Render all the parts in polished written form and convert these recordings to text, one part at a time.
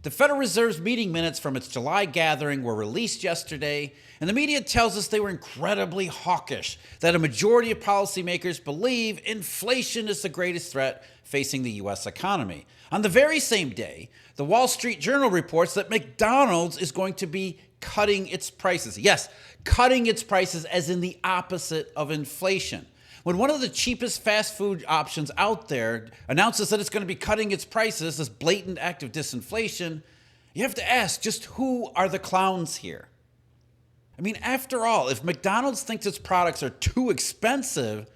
The Federal Reserve's meeting minutes from its July gathering were released yesterday, and the media tells us they were incredibly hawkish, that a majority of policymakers believe inflation is the greatest threat facing the U.S. economy. On the very same day, the Wall Street Journal reports that McDonald's is going to be cutting its prices. Yes, cutting its prices as in the opposite of inflation. When one of the cheapest fast food options out there announces that it's going to be cutting its prices, this blatant act of disinflation, you have to ask, just who are the clowns here? I mean, after all, if McDonald's thinks its products are too expensive,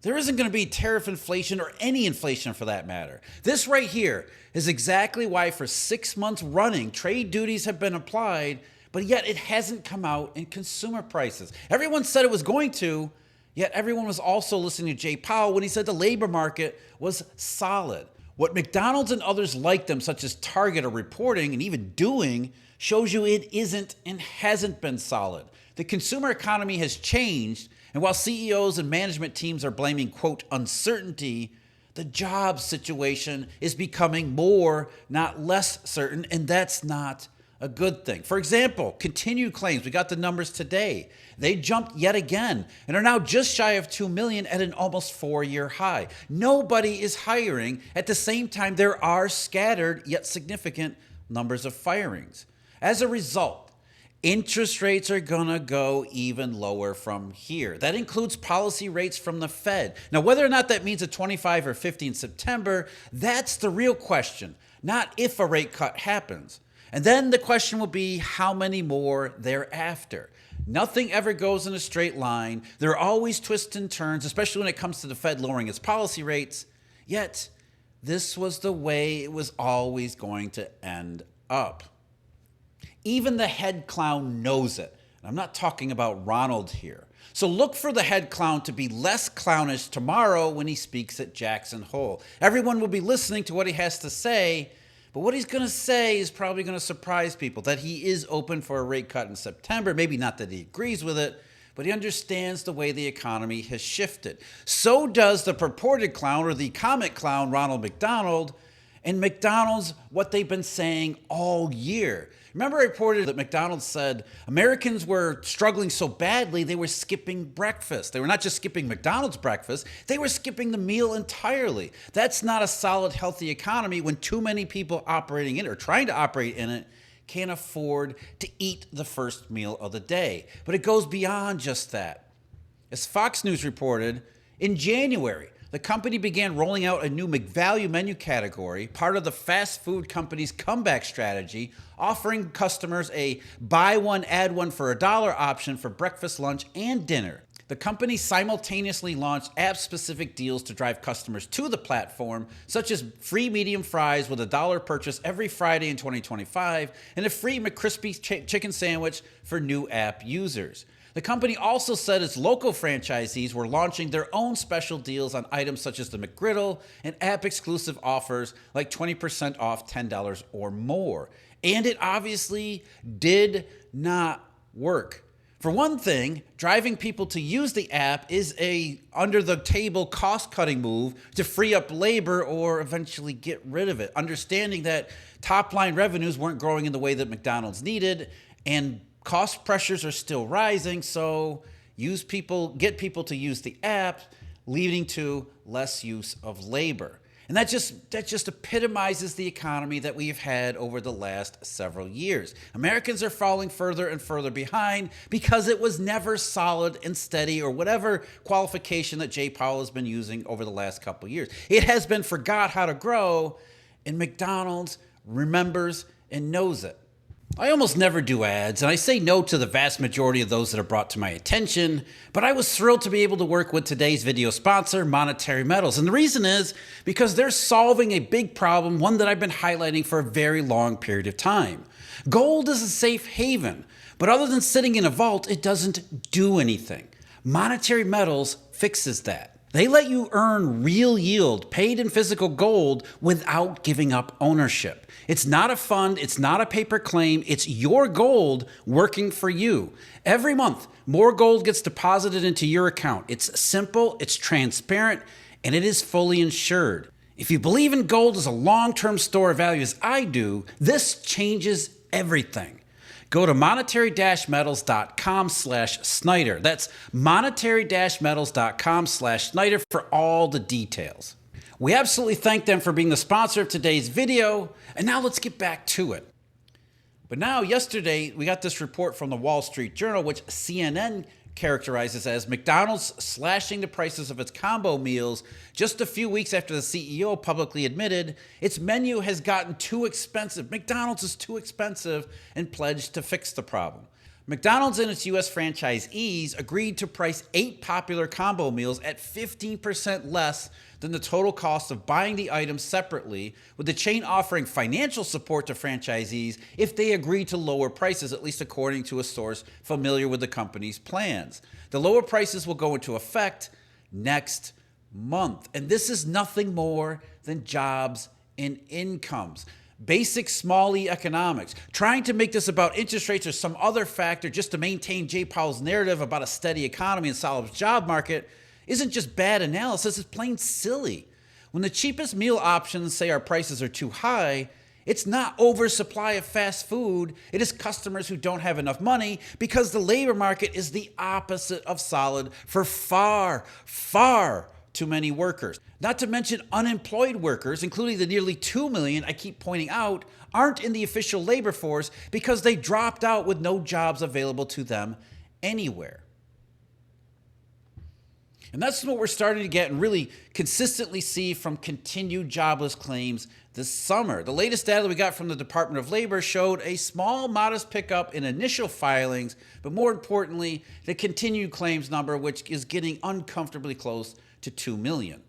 there isn't going to be tariff inflation or any inflation for that matter. This right here is exactly why for 6 months running, trade duties have been applied, but yet it hasn't come out in consumer prices. Everyone said it was going to, yet everyone was also listening to Jay Powell when he said the labor market was solid. What McDonald's and others like them, such as Target, are reporting and even doing shows you it isn't and hasn't been solid. The consumer economy has changed, and while CEOs and management teams are blaming, quote, uncertainty, the job situation is becoming more, not less certain, and that's not a good thing. For example, continued claims. We got the numbers today. They jumped yet again and are now just shy of 2 million at an almost 4-year high. Nobody is hiring. At the same time, there are scattered yet significant numbers of firings. As a result, interest rates are going to go even lower from here. That includes policy rates from the Fed. Now, whether or not that means a 25 or 50 in September, that's the real question, not if a rate cut happens. And then the question will be how many more thereafter. Nothing ever goes in a straight line. There are always twists and turns, especially when it comes to the Fed lowering its policy rates. Yet, this was the way it was always going to end up. Even the head clown knows it. And I'm not talking about Ronald here. So look for the head clown to be less clownish tomorrow when he speaks at Jackson Hole. Everyone will be listening to what he has to say, but what he's going to say is probably going to surprise people, that he is open for a rate cut in September. Maybe not that he agrees with it, but he understands the way the economy has shifted. So does the purported clown, or the comic clown, Ronald McDonald. And McDonald's, what they've been saying all year. Remember, I reported that McDonald's said Americans were struggling so badly they were skipping breakfast. They were not just skipping McDonald's breakfast, they were skipping the meal entirely. That's not a solid, healthy economy when too many people operating in it or trying to operate in it can't afford to eat the first meal of the day. But it goes beyond just that. As Fox News reported, in January, the company began rolling out a new McValue menu category, part of the fast food company's comeback strategy, offering customers a buy one, add one for $1 option for breakfast, lunch, and dinner. The company simultaneously launched app-specific deals to drive customers to the platform, such as free medium fries with $1 purchase every Friday in 2025, and a free McCrispy chicken sandwich for new app users. The company also said its local franchisees were launching their own special deals on items such as the McGriddle and app-exclusive offers like 20% off $10 or more. And it obviously did not work. For one thing, driving people to use the app is a under-the-table cost-cutting move to free up labor or eventually get rid of it, understanding that top-line revenues weren't growing in the way that McDonald's needed, and cost pressures are still rising, so get people to use the app, leading to less use of labor. And that just epitomizes the economy that we've had over the last several years. Americans are falling further and further behind because it was never solid and steady, or whatever qualification that Jay Powell has been using over the last couple of years. It has been forgot how to grow, and McDonald's remembers and knows it. I almost never do ads, and I say no to the vast majority of those that are brought to my attention, but I was thrilled to be able to work with today's video sponsor, Monetary Metals. And the reason is because they're solving a big problem, one that I've been highlighting for a very long period of time. Gold is a safe haven, but other than sitting in a vault, it doesn't do anything. Monetary Metals fixes that. They let you earn real yield paid in physical gold without giving up ownership. It's not a fund, it's not a paper claim, it's your gold working for you. Every month, more gold gets deposited into your account. It's simple, it's transparent, and it is fully insured. If you believe in gold as a long-term store of value as I do, this changes everything. Go to monetary-metals.com/Snyder. That's monetary-metals.com/Snyder for all the details. We absolutely thank them for being the sponsor of today's video, and now let's get back to it. But now, yesterday, we got this report from the Wall Street Journal, which CNN characterizes as McDonald's slashing the prices of its combo meals just a few weeks after the CEO publicly admitted its menu has gotten too expensive. McDonald's is too expensive and pledged to fix the problem. McDonald's and its U.S. franchisees agreed to price 8 popular combo meals at 15% less than the total cost of buying the items separately, with the chain offering financial support to franchisees if they agree to lower prices, at least according to a source familiar with the company's plans. The lower prices will go into effect next month. And this is nothing more than jobs and incomes. Basic small e economics. Trying to make this about interest rates or some other factor just to maintain Jay Powell's narrative about a steady economy and solid job market isn't just bad analysis, it's plain silly. When the cheapest meal options say our prices are too high, it's not oversupply of fast food, it is customers who don't have enough money because the labor market is the opposite of solid for far, far too many workers. Not to mention unemployed workers, including the nearly 2 million I keep pointing out, aren't in the official labor force because they dropped out with no jobs available to them anywhere. And that's what we're starting to get and really consistently see from continued jobless claims this summer. The latest data we got from the Department of Labor showed a small, modest pickup in initial filings, but more importantly, the continued claims number, which is getting uncomfortably close to 2 million.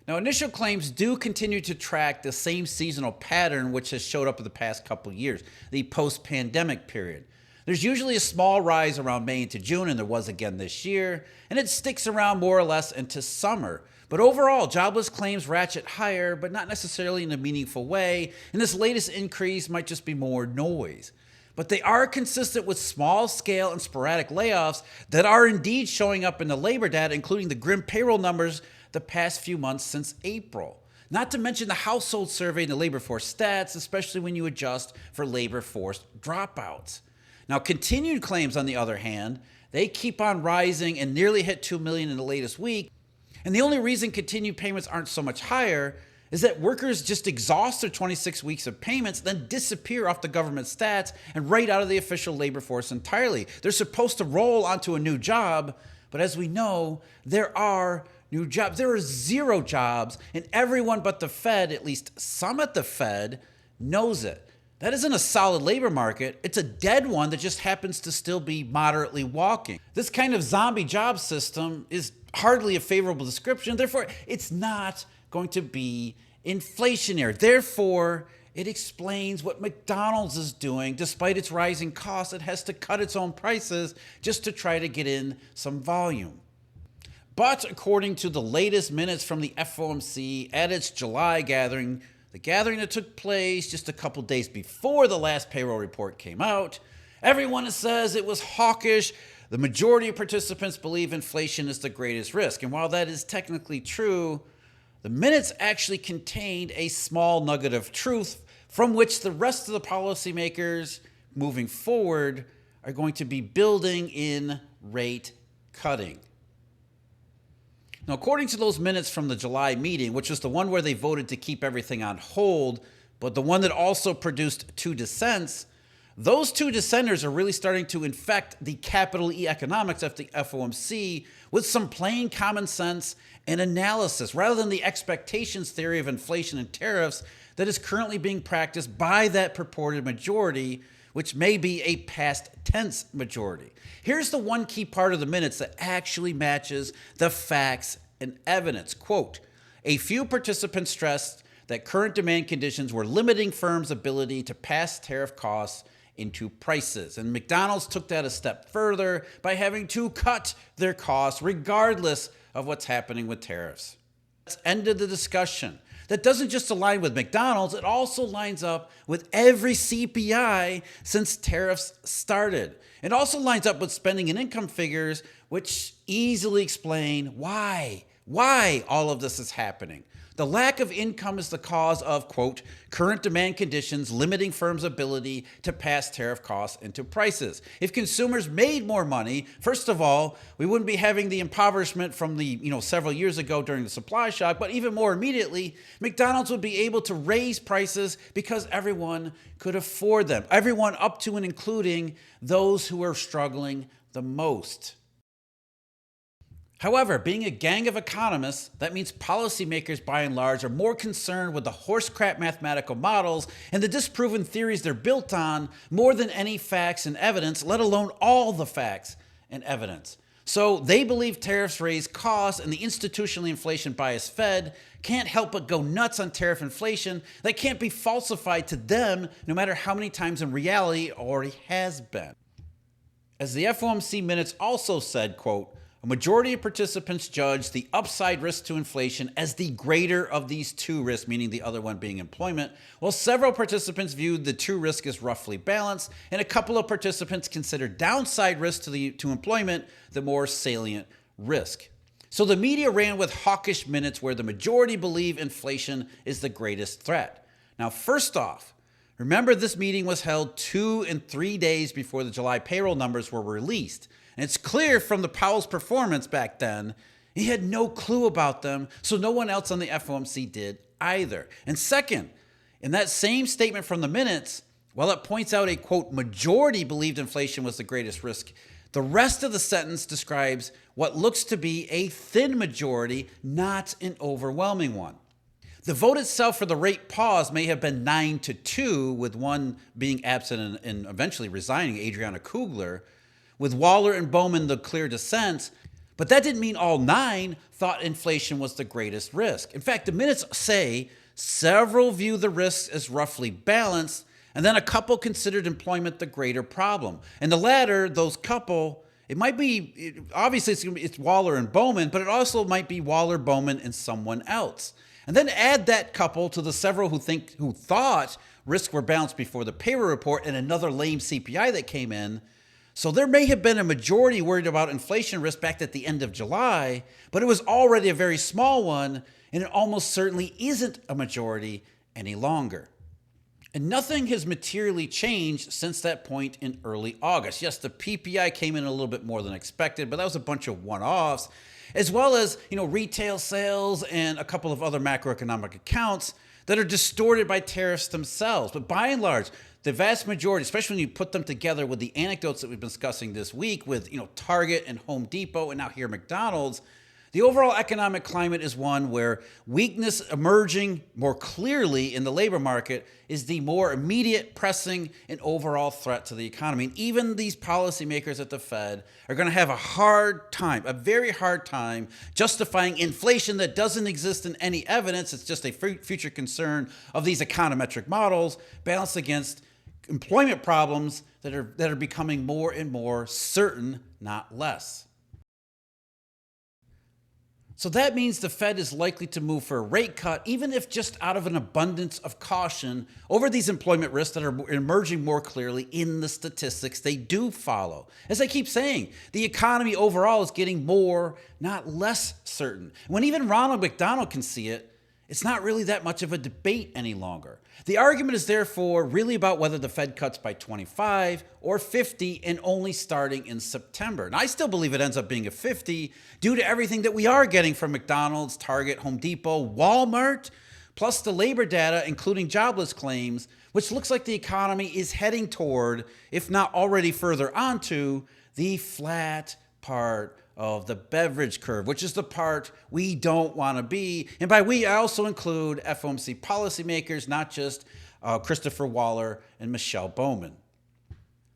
Now, initial claims do continue to track the same seasonal pattern which has showed up in the past couple years, the post-pandemic period. There's usually a small rise around May into June, and there was again this year, and it sticks around more or less into summer. But overall, jobless claims ratchet higher, but not necessarily in a meaningful way, and this latest increase might just be more noise. But they are consistent with small-scale and sporadic layoffs that are indeed showing up in the labor data, including the grim payroll numbers the past few months since April. Not to mention the household survey and the labor force stats, especially when you adjust for labor force dropouts. Now, continued claims, on the other hand, they keep on rising and nearly hit 2 million in the latest week. And the only reason continued payments aren't so much higher is that workers just exhaust their 26 weeks of payments, then disappear off the government stats and right out of the official labor force entirely. They're supposed to roll onto a new job, but as we know, there are new jobs. There are 0 jobs, and everyone but the Fed, at least some at the Fed, knows it. That isn't a solid labor market. It's a dead one that just happens to still be moderately walking. This kind of zombie job system is hardly a favorable description. Therefore, it's not going to be inflationary. Therefore, it explains what McDonald's is doing. Despite its rising costs, it has to cut its own prices just to try to get in some volume. But according to the latest minutes from the FOMC at its July gathering, the gathering that took place just a couple days before the last payroll report came out, everyone says it was hawkish. The majority of participants believe inflation is the greatest risk. And while that is technically true, the minutes actually contained a small nugget of truth from which the rest of the policymakers moving forward are going to be building in rate cutting. Now, according to those minutes from the July meeting, which was the one where they voted to keep everything on hold, but the one that also produced 2 dissents, those 2 dissenters are really starting to infect the capital E economics of the FOMC with some plain common sense and analysis, rather than the expectations theory of inflation and tariffs that is currently being practiced by that purported majority, which may be a past tense majority. Here's the one key part of the minutes that actually matches the facts and evidence. Quote, a few participants stressed that current demand conditions were limiting firms' ability to pass tariff costs into prices. And McDonald's took that a step further by having to cut their costs regardless of what's happening with tariffs. That's ended the discussion. That doesn't just align with McDonald's, it also lines up with every CPI since tariffs started. It also lines up with spending and income figures, which easily explain why all of this is happening. The lack of income is the cause of, quote, current demand conditions limiting firms' ability to pass tariff costs into prices. If consumers made more money, first of all, we wouldn't be having the impoverishment from the, several years ago during the supply shock, but even more immediately, McDonald's would be able to raise prices because everyone could afford them. Everyone up to and including those who are struggling the most. However, being a gang of economists, that means policymakers by and large are more concerned with the horsecrap mathematical models and the disproven theories they're built on more than any facts and evidence, let alone all the facts and evidence. So they believe tariffs raise costs, and the institutionally inflation-biased Fed can't help but go nuts on tariff inflation that can't be falsified to them no matter how many times in reality it already has been. As the FOMC minutes also said, quote, a majority of participants judged the upside risk to inflation as the greater of these two risks, meaning the other one being employment, while several participants viewed the two risks as roughly balanced, and a couple of participants considered downside risk to employment the more salient risk. So the media ran with hawkish minutes where the majority believe inflation is the greatest threat. Now, first off, remember this meeting was held 2 and 3 days before the July payroll numbers were released. And it's clear from the Powell's performance back then, he had no clue about them, so no one else on the FOMC did either. And second, in that same statement from the minutes, while it points out a, quote, majority believed inflation was the greatest risk, the rest of the sentence describes what looks to be a thin majority, not an overwhelming one. The vote itself for the rate pause may have been 9-2, with one being absent and eventually resigning, Adriana Kugler, with Waller and Bowman the clear dissents, but that didn't mean all 9 thought inflation was the greatest risk. In fact, the minutes say several view the risks as roughly balanced, and then a couple considered employment the greater problem. And the latter, those couple, it might be, obviously it's Waller and Bowman, but it also might be Waller, Bowman, and someone else. And then add that couple to the several who thought risks were balanced before the payroll report and another lame CPI that came in. So there may have been a majority worried about inflation risk back at the end of July, but it was already a very small one, and it almost certainly isn't a majority any longer. And nothing has materially changed since that point in early August. Yes, the PPI came in a little bit more than expected, but that was a bunch of one-offs, as well as, retail sales and a couple of other macroeconomic accounts that are distorted by tariffs themselves. But by and large, the vast majority, especially when you put them together with the anecdotes that we've been discussing this week with, Target and Home Depot and now here McDonald's, the overall economic climate is one where weakness emerging more clearly in the labor market is the more immediate, pressing, and overall threat to the economy. And even these policymakers at the Fed are going to have a very hard time justifying inflation that doesn't exist in any evidence. It's just a future concern of these econometric models balanced against employment problems that are becoming more and more certain, not less. So that means the Fed is likely to move for a rate cut, even if just out of an abundance of caution over these employment risks that are emerging more clearly in the statistics they do follow. As I keep saying, the economy overall is getting more, not less certain. When even Ronald McDonald can see it, it's not really that much of a debate any longer. The argument is therefore really about whether the Fed cuts by 25 or 50 and only starting in September. And I still believe it ends up being a 50 due to everything that we are getting from McDonald's, Target, Home Depot, Walmart, plus the labor data, including jobless claims, which looks like the economy is heading toward, if not already further onto, the flat part of the beverage curve, which is the part we don't want to be. And by we, I also include FOMC policymakers, not just Christopher Waller and Michelle Bowman.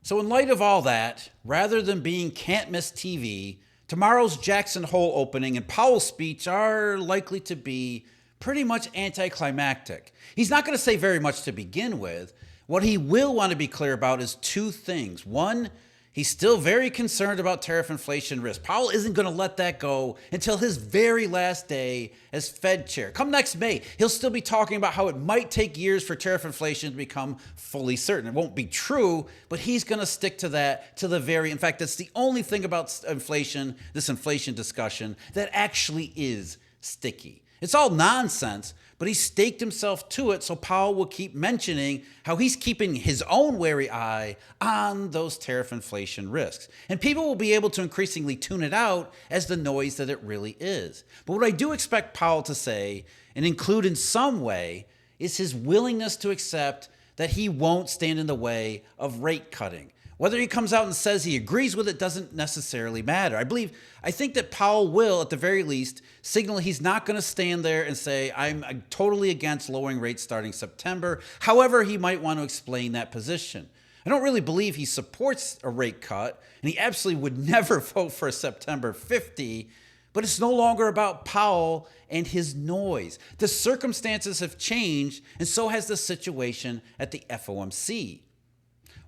So in light of all that, rather than being can't-miss TV, tomorrow's Jackson Hole opening and Powell's speech are likely to be pretty much anticlimactic. He's not going to say very much to begin with. What he will want to be clear about is two things. One, he's still very concerned about tariff inflation risk. Powell isn't going to let that go until his very last day as Fed chair. Come next May, he'll still be talking about how it might take years for tariff inflation to become fully certain. It won't be true, but he's going to stick to that to the very, in fact, that's the only thing about inflation, this inflation discussion, that actually is sticky. It's all nonsense, but he staked himself to it so Powell will keep mentioning how he's keeping his own wary eye on those tariff inflation risks. And people will be able to increasingly tune it out as the noise that it really is. But what I do expect Powell to say, and include in some way, is his willingness to accept that he won't stand in the way of rate cutting. Whether he comes out and says he agrees with it doesn't necessarily matter. I think that Powell will, at the very least, signal he's not going to stand there and say, I'm totally against lowering rates starting September. However, he might want to explain that position. I don't really believe he supports a rate cut, and he absolutely would never vote for a September 50, but it's no longer about Powell and his noise. The circumstances have changed, and so has the situation at the FOMC.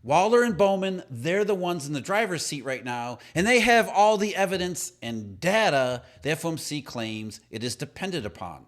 Waller and Bowman, they're the ones in the driver's seat right now, and they have all the evidence and data the FOMC claims it is dependent upon.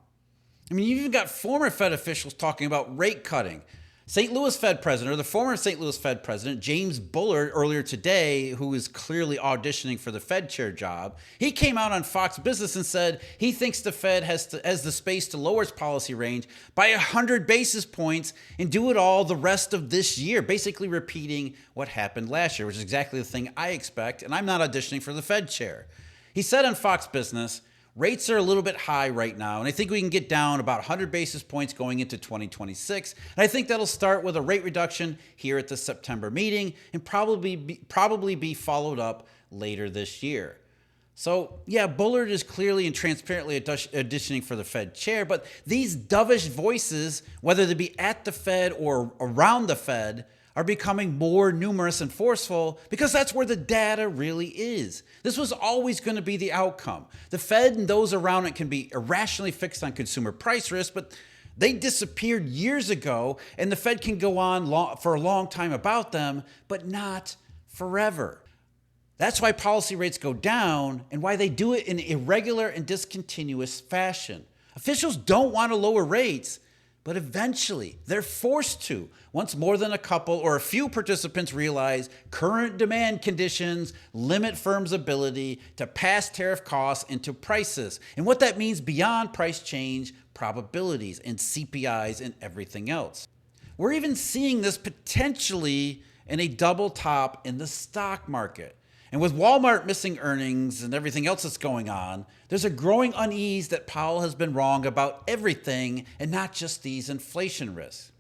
I mean, you've even got former Fed officials talking about rate cutting. St. Louis Fed president, or the former St. Louis Fed president, James Bullard, earlier today, who is clearly auditioning for the Fed chair job, he came out on Fox Business and said he thinks the Fed has the space to lower its policy range by 100 basis points and do it all the rest of this year, basically repeating what happened last year, which is exactly the thing I expect, and I'm not auditioning for the Fed chair. He said on Fox Business, rates are a little bit high right now, and I think we can get down about 100 basis points going into 2026. And I think that'll start with a rate reduction here at the September meeting and probably be followed up later this year. So, yeah, Bullard is clearly and transparently auditioning for the Fed chair, but these dovish voices, whether they be at the Fed or around the Fed, are becoming more numerous and forceful because that's where the data really is. This was always going to be the outcome. The Fed and those around it can be irrationally fixed on consumer price risk, but they disappeared years ago, and the Fed can go on for a long time about them, but not forever. That's why policy rates go down and why they do it in irregular and discontinuous fashion. Officials don't want to lower rates, but eventually they're forced to once more than a couple or a few participants realize current demand conditions limit firms' ability to pass tariff costs into prices and what that means beyond price change probabilities and CPIs and everything else. We're even seeing this potentially in a double top in the stock market. And with Walmart missing earnings and everything else that's going on, there's a growing unease that Powell has been wrong about everything and not just these inflation risks.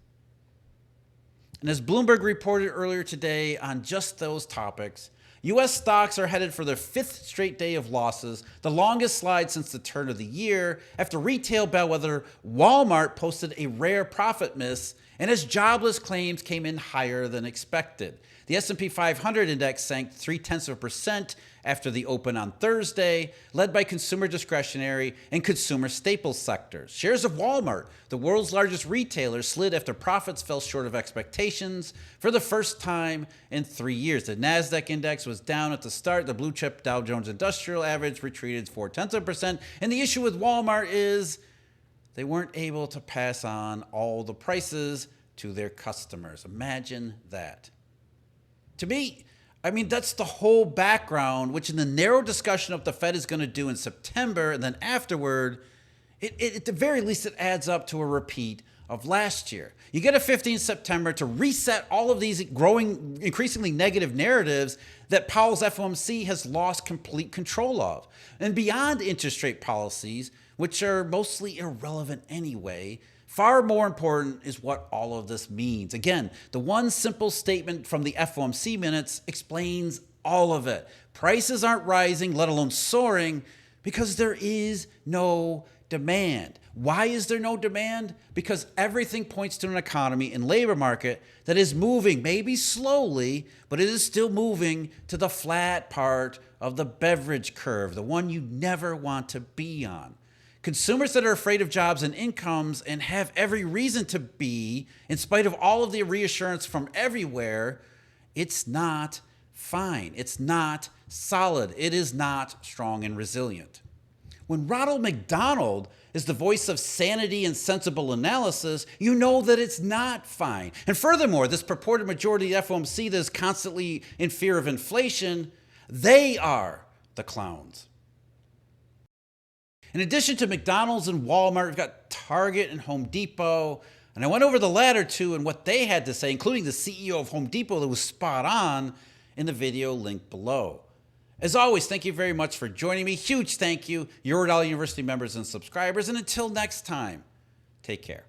And as Bloomberg reported earlier today on just those topics, U.S. stocks are headed for their fifth straight day of losses, the longest slide since the turn of the year, after retail bellwether Walmart posted a rare profit miss and as jobless claims came in higher than expected. The S&P 500 index sank 0.3% after the open on Thursday, led by consumer discretionary and consumer staples sectors. Shares of Walmart, the world's largest retailer, slid after profits fell short of expectations for the first time in 3 years. The NASDAQ index was down at the start. The blue chip Dow Jones Industrial Average retreated 0.4%. And the issue with Walmart is they weren't able to pass on all the prices to their customers. Imagine that. To me, that's the whole background, which in the narrow discussion of what the Fed is going to do in September and then afterward, at the very least, it adds up to a repeat of last year. You get a 15th September to reset all of these growing, increasingly negative narratives that Powell's FOMC has lost complete control of. And beyond interest rate policies, which are mostly irrelevant anyway, far more important is what all of this means. Again, the one simple statement from the FOMC minutes explains all of it. Prices aren't rising, let alone soaring, because there is no demand. Why is there no demand? Because everything points to an economy and labor market that is moving, maybe slowly, but it is still moving to the flat part of the beverage curve, the one you never want to be on. Consumers that are afraid of jobs and incomes and have every reason to be, in spite of all of the reassurance from everywhere, it's not fine. It's not solid. It is not strong and resilient. When Ronald McDonald is the voice of sanity and sensible analysis, you know that it's not fine. And furthermore, this purported majority of the FOMC that is constantly in fear of inflation, they are the clowns. In addition to McDonald's and Walmart, we've got Target and Home Depot. And I went over the latter two and what they had to say, including the CEO of Home Depot that was spot on, in the video linked below. As always, thank you very much for joining me. Huge thank you, Eurodollar University members and subscribers. And until next time, take care.